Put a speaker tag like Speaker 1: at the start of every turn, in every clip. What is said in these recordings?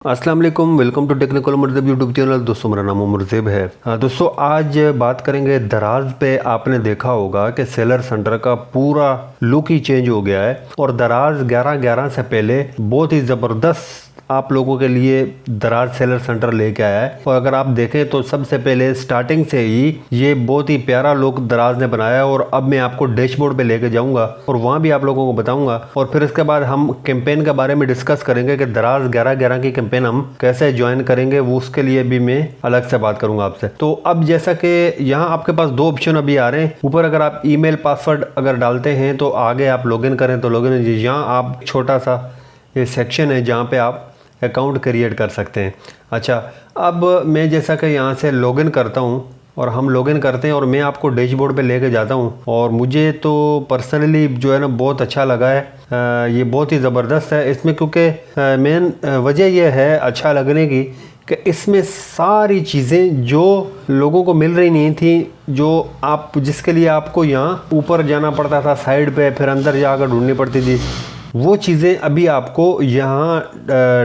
Speaker 1: अस्सलाम वालेकुम, welcome to technical Murzeb YouTube channel. दोस्तों मेरा नाम मुर्ज़ेब है। दोस्तों आज बात करेंगे दराज पे। आपने देखा होगा कि सेलर सेंटर का पूरा लुक ही चेंज हो गया है और दराज 11/11 से पहले बहुत ही ज़बरदस्त आप लोगों के लिए दराज सेलर सेंटर लेके आया है। और अगर आप देखें तो सबसे पहले स्टार्टिंग से ही ये बहुत ही प्यारा लुक दराज ने बनाया है और अब मैं आपको डैशबोर्ड पे लेके जाऊंगा और वहाँ भी आप लोगों को बताऊंगा। और फिर इसके बाद हम कैंपेन के बारे में डिस्कस करेंगे कि दराज 11/11 की कैंपेन हम कैसे ज्वाइन करेंगे, वो उसके लिए भी मैं अलग से बात करूंगा आपसे। तो अब जैसा कि यहाँ आपके पास दो ऑप्शन अभी आ रहे हैं। ऊपर अगर आप ईमेल पासवर्ड अगर डालते हैं तो आगे आप लॉगिन करें तो लॉगिन, यहाँ आप छोटा सा ये सेक्शन है जहाँ पे आप अकाउंट क्रिएट कर सकते हैं। अच्छा, अब मैं जैसा कि यहाँ से लॉगिन करता हूँ और हम लॉगिन करते हैं और मैं आपको डैशबोर्ड पे लेके जाता हूँ और मुझे तो पर्सनली जो है ना बहुत अच्छा लगा है। ये बहुत ही ज़बरदस्त है इसमें, क्योंकि मेन वजह यह है अच्छा लगने की कि इसमें सारी चीज़ें जो लोगों को मिल रही नहीं थी, जो आप जिसके लिए आपको यहाँ ऊपर जाना पड़ता था साइड पे, फिर अंदर जाकर ढूंढनी पड़ती थी, वो चीज़ें अभी आपको यहाँ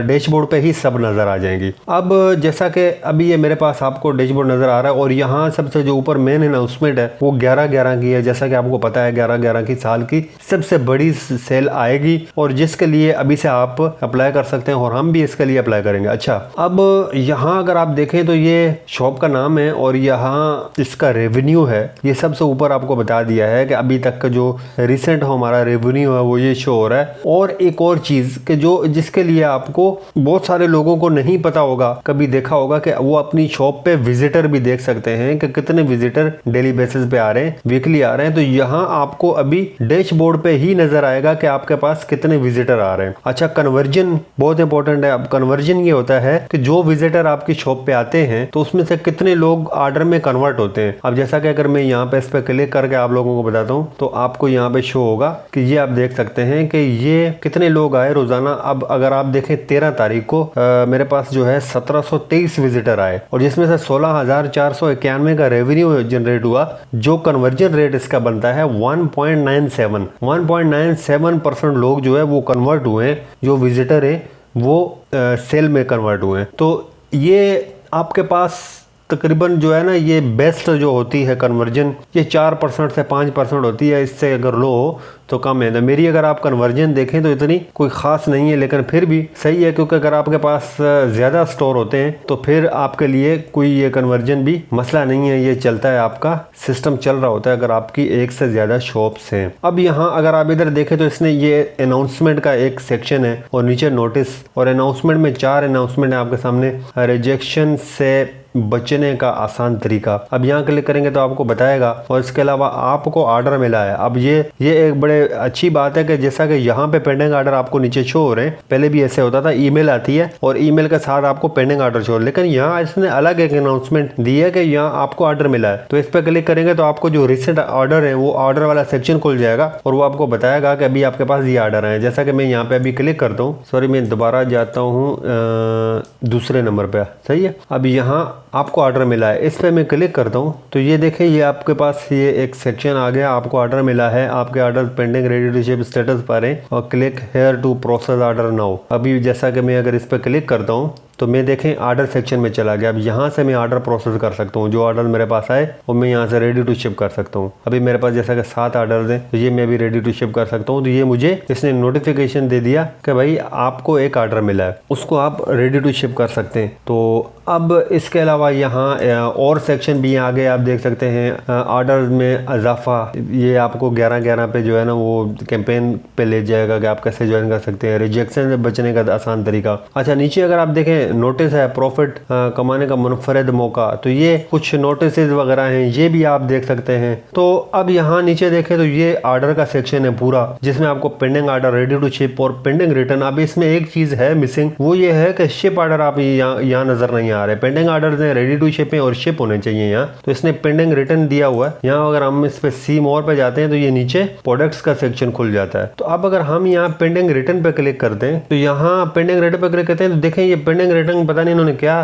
Speaker 1: डैशबोर्ड पे ही सब नज़र आ जाएंगी। अब जैसा कि अभी ये मेरे पास आपको डैशबोर्ड नज़र आ रहा है और यहाँ सबसे जो ऊपर मेन अनाउंसमेंट है वो 11/11 की है। जैसा कि आपको पता है 11/11 की साल की सबसे बड़ी सेल आएगी और जिसके लिए अभी से आप अप्लाई कर सकते हैं और हम भी इसके लिए अप्लाई करेंगे। अच्छा, अब यहाँ अगर आप देखें तो ये शॉप का नाम है और यहाँ इसका रेवेन्यू है, ये सबसे ऊपर आपको बता दिया है कि अभी तक का जो रिसेंट हमारा रेवेन्यू है वो ये शो हो रहा है। और एक और चीज़ कि जो जिसके लिए आपको बहुत सारे लोगों को नहीं पता होगा, कभी देखा होगा कि वो अपनी शॉप पे विजिटर भी देख सकते हैं कि कितने विजिटर डेली बेसिस पे आ रहे हैं, वीकली आ रहे हैं। तो यहाँ आपको अभी डैशबोर्ड पे ही नजर आएगा कि आपके पास कितने विजिटर आ रहे हैं। अच्छा, कन्वर्जन बहुत इंपॉर्टेंट है। अब कन्वर्जन ये होता है कि जो विजिटर आपकी शॉप पे आते हैं तो उसमें से कितने लोग ऑर्डर में कन्वर्ट होते हैं। अब जैसा कि अगर मैं यहाँ पे इस पे क्लिक करके आप लोगों को बताता हूँ तो आपको यहाँ पे शो होगा कि ये आप देख सकते हैं कि ये कितने लोग आए रोजाना। अब अगर आप देखें 13 तारीख को मेरे पास जो है 1723 विजिटर आए और जिसमें से 16,491 का रेवेन्यू जनरेट हुआ। जो कन्वर्जन रेट इसका बनता है 1.97% लोग जो है वो कन्वर्ट हुए हैं, जो विजिटर है वो सेल में कन्वर्ट हुए हैं। तो ये आपके पास तकरीबन जो है ना ये बेस्ट जो होती है कन्वर्जन, ये 4% से 5% होती है। इससे अगर लो हो तो कम है। तो मेरी अगर आप कन्वर्जन देखें तो इतनी कोई ख़ास नहीं है, लेकिन फिर भी सही है, क्योंकि अगर आपके पास ज़्यादा स्टोर होते हैं तो फिर आपके लिए कोई ये कन्वर्जन भी मसला नहीं है, ये चलता है, आपका सिस्टम चल रहा होता है अगर आपकी एक से ज़्यादा शॉप्स हैं। अब यहाँ अगर आप इधर देखें तो इसने ये अनाउंसमेंट का एक सेक्शन है और नीचे नोटिस, और अनाउंसमेंट में 4 अनाउंसमेंट है आपके सामने। रिजेक्शन से बचने का आसान तरीका, अब यहाँ क्लिक करेंगे तो आपको बताएगा। और इसके अलावा आपको ऑर्डर मिला है। अब ये एक बड़े अच्छी बात है कि जैसा कि यहाँ पे पेंडिंग ऑर्डर आपको नीचे शो हो रहे हैं, पहले भी ऐसे होता था, ईमेल आती है और ईमेल के साथ आपको पेंडिंग ऑर्डर शो, लेकिन यहाँ इसने अलग एक अनाउंसमेंट दी है कि यहाँ आपको ऑर्डर मिला है। तो इस पर क्लिक करेंगे तो आपको जो रिसेंट ऑर्डर है वो ऑर्डर वाला सेक्शन खुल जाएगा और वो आपको बताएगा कि अभी आपके पास ये ऑर्डर है। जैसा कि मैं यहाँ पे अभी क्लिक करता हूँ, सॉरी मैं दोबारा जाता हूँ दूसरे नंबर पे, सही है। अब यहाँ आपको ऑर्डर मिला है, इस पे मैं क्लिक करता हूँ तो ये देखें, ये आपके पास ये एक सेक्शन आ गया, आपको ऑर्डर मिला है, आपके order pending ready to ship status पर है और click here to process order now. अभी जैसा कि मैं अगर इस पे क्लिक करता हूँ तो मैं देखें ऑर्डर सेक्शन में चला गया। अब यहाँ से मैं ऑर्डर प्रोसेस कर सकता हूँ, जो ऑर्डर मेरे पास आए और मैं यहाँ से रेडी टू शिप कर सकता हूँ। अभी मेरे पास जैसा कि 7 ऑर्डर्स हैं तो ये मैं अभी रेडी टू शिप कर सकता हूँ। तो ये मुझे इसने नोटिफिकेशन दे दिया कि भाई आपको एक ऑर्डर मिला है, उसको आप रेडी टू शिप कर सकते हैं। तो अब इसके अलावा यहाँ और सेक्शन भी आगे आप देख सकते हैं। ऑर्डर में इजाफा, ये आपको 11/11 पे जो है ना वो कैंपेन पे ले जाएगा कि आप कैसे ज्वाइन कर सकते हैं। रिजेक्शन से बचने का आसान तरीका। अच्छा, नीचे अगर आप देखें नोटिस है प्रॉफिट कमाने का मुनफरद मौका, तो ये कुछ नोटिस वगैरह हैं, ये भी आप देख सकते हैं। तो अब यहाँ नीचे देखें तो ये ऑर्डर का सेक्शन है पूरा, जिसमें आपको pending order, ready to ship और पेंडिंग रिटर्न। अब इसमें एक चीज है मिसिंग, वो ये है कि शिप ऑर्डर आप यहाँ नजर नहीं आ रहे। पेंडिंग ऑर्डर है, रेडी टू शिप है और शिप होने चाहिए यहाँ, तो इसने पेंडिंग रिटर्न दिया हुआ है। यहाँ अगर हम इस पे सी मोर पे जाते हैं तो ये नीचे प्रोडक्ट्स का सेक्शन खुल जाता है। तो अब अगर हम यहाँ पेंडिंग रिटर्न पे क्लिक करते हैं तो यहाँ पेंडिंग रिटर्न पे क्लिक करते हैं तो देखें ये पेंडिंग रिटर्न पता नहीं इन्होंने क्या,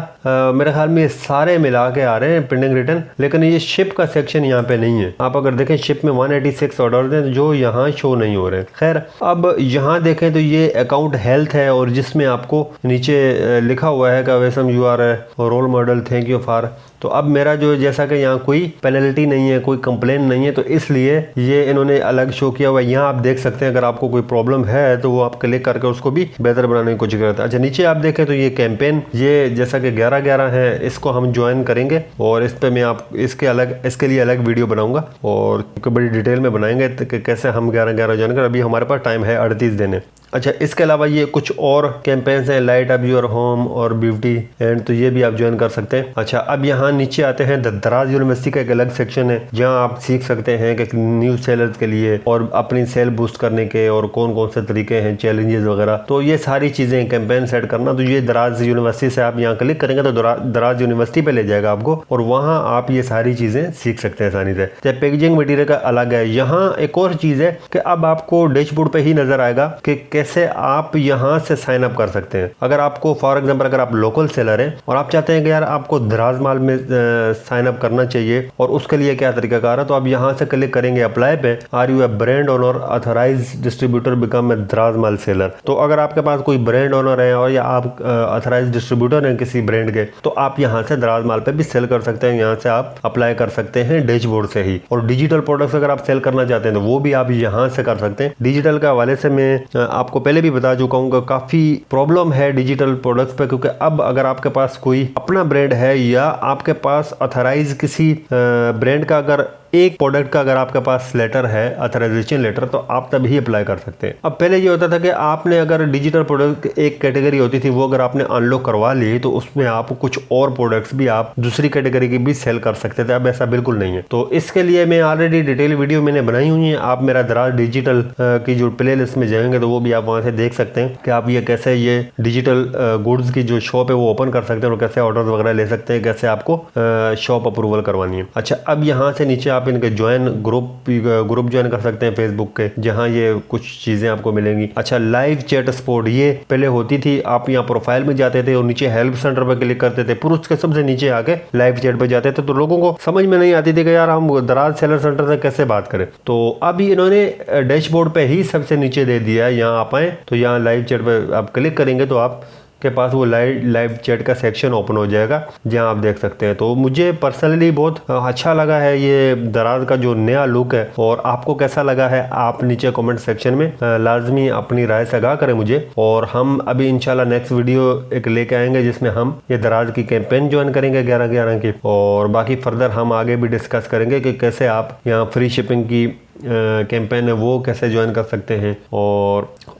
Speaker 1: मेरे ख्याल में ये सारे मिला के आ रहे हैं पेंडिंग रिटर्न, लेकिन ये शिप का सेक्शन यहाँ पे नहीं है। आप अगर देखें शिप में 186 ऑर्डर हैं जो यहाँ शो नहीं हो रहे। खैर अब यहाँ देखें तो ये अकाउंट हेल्थ है और जिसमें आपको नीचे लिखा हुआ है कि awesome you are role model, thank you for. तो अब मेरा जो जैसा कि यहाँ कोई पेनल्टी नहीं है, कोई कंप्लेन नहीं है, तो इसलिए ये इन्होंने अलग शो किया हुआ है। यहाँ आप देख सकते हैं अगर आपको कोई प्रॉब्लम है तो वो आप क्लिक करके उसको भी बेहतर बनाने की कोशिश करते हैं। अच्छा नीचे आप देखें तो ये कैंपेन, ये जैसा कि 11/11 है, इसको हम ज्वाइन करेंगे और इस पर मैं आप इसके लिए अलग वीडियो बनाऊंगा और बड़ी डिटेल में बनाएंगे कि कैसे हम 11/11 ज्वाइन कर। अभी हमारे पास टाइम है 38 दिन है। अच्छा इसके अलावा ये कुछ और कैंपेन्स हैं, लाइट अप योर होम और ब्यूटी एंड, तो ये भी आप ज्वाइन कर सकते हैं। अच्छा अब यहाँ नीचे आते हैं, दराज यूनिवर्सिटी का एक अलग सेक्शन है जहाँ आप सीख सकते हैं कि न्यू सेलर्स के लिए और अपनी सेल बूस्ट करने के और कौन कौन से तरीके हैं, चैलेंजेस वगैरह, तो ये सारी चीज़ें कैंपेन सेट करना। तो ये दराज यूनिवर्सिटी से आप यहाँ क्लिक करेंगे तो दराज यूनिवर्सिटी पे ले जाएगा आपको और वहाँ आप ये सारी चीज़ें सीख सकते हैं आसानी से। चाहे पैकेजिंग मटीरियल का अलग है। यहाँ एक और चीज़ है कि अब आपको डैशबोर्ड पे ही नजर आएगा कि कैसे आप यहाँ से साइन अप कर सकते हैं। अगर आपको फॉर एग्जांपल अगर आप लोकल सेलर हैं और आप चाहते हैं कि यार आपको दराज माल में साइन अप करना चाहिए और उसके लिए क्या तरीकाकार है, तो आप यहाँ से क्लिक करेंगे अप्लाई पे, are you a brand owner authorize distributor become a Daraz mall seller. तो अगर आपके पास कोई ब्रांड ओनर है और या आप ऑथराइज डिस्ट्रीब्यूटर हैं किसी ब्रांड के, तो आप यहाँ से दराज माल पे भी सेल कर सकते हैं। यहाँ से आप अप्लाई कर सकते हैं डैशबोर्ड से ही। और डिजिटल प्रोडक्ट्स अगर आप सेल करना चाहते हैं तो वो भी आप यहाँ से कर सकते हैं। डिजिटल के हवाले से मैं आपको पहले भी बता चुका हूँ कि काफी प्रॉब्लम है डिजिटल प्रोडक्ट्स पे, क्योंकि अब अगर आपके पास कोई अपना ब्रांड है या आपके पास ऑथराइज किसी ब्रांड का अगर एक प्रोडक्ट का अगर आपके पास लेटर है, ऑथराइजेशन लेटर, तो आप तभी अप्लाई कर सकते हैं। अब पहले ये होता था कि आपने अगर डिजिटल प्रोडक्ट एक कैटेगरी होती थी वो अगर आपने अनलॉक करवा ली तो उसमें आप कुछ और प्रोडक्ट्स भी आप दूसरी कैटेगरी की भी सेल कर सकते थे। अब ऐसा बिल्कुल नहीं है। तो इसके लिए मैं ऑलरेडी डिटेल वीडियो मैंने बनाई हुई है। आप मेरा दराज डिजिटल की जो प्ले लिस्ट में जाएंगे तो वो भी आप वहां से देख सकते हैं कि आप ये कैसे ये डिजिटल गुड्स की जो शॉप है वो ओपन कर सकते हैं और कैसे ऑर्डर वगैरह ले सकते हैं, कैसे आपको शॉप अप्रूवल करवानी है। अच्छा अब यहाँ से नीचे आप इनके ज्वाइन ग्रुप ज्वाइन कर सकते हैं फेसबुक के, जहां ये कुछ चीजें आपको मिलेंगी। अच्छा लाइव चैट सपोर्ट ये पहले होती थी, आप यहाँ प्रोफाइल में जाते थे और नीचे हेल्प सेंटर पर क्लिक करते थे, फिर उसके सबसे नीचे आके लाइव चैट पे जाते थे, तो लोगों को समझ में नहीं आती थी कि यार हम दराज सेलर सेंटर से कैसे बात करें। तो अभी इन्होंने डैशबोर्ड पे ही सबसे नीचे दे दिया है। यहाँ आप आए तो यहाँ लाइव चैट पे आप क्लिक करेंगे तो आप के पास वो लाइव चैट का सेक्शन ओपन हो जाएगा जहां आप देख सकते हैं। तो मुझे पर्सनली बहुत अच्छा लगा है ये दराज का जो नया लुक है। और आपको कैसा लगा है आप नीचे कमेंट सेक्शन में लाजमी अपनी राय से आगाह करें मुझे। और हम अभी इंशाल्लाह नेक्स्ट वीडियो एक लेके आएंगे जिसमें हम ये दराज की कैंपेन ज्वाइन करेंगे 11/11 की, और बाकी फर्दर हम आगे भी डिस्कस करेंगे कि कैसे आप यहाँ फ्री शिपिंग की कैंपेन है वो कैसे ज्वाइन कर सकते हैं।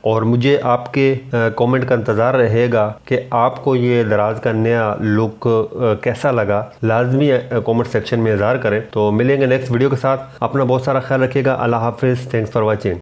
Speaker 1: और मुझे आपके कमेंट का इंतज़ार रहेगा कि आपको ये दराज का नया लुक कैसा लगा, लाजमी कमेंट सेक्शन में इज़हार करें। तो मिलेंगे नेक्स्ट वीडियो के साथ। अपना बहुत सारा ख्याल रखिएगा। अल्लाह हाफिज़। Thanks for watching.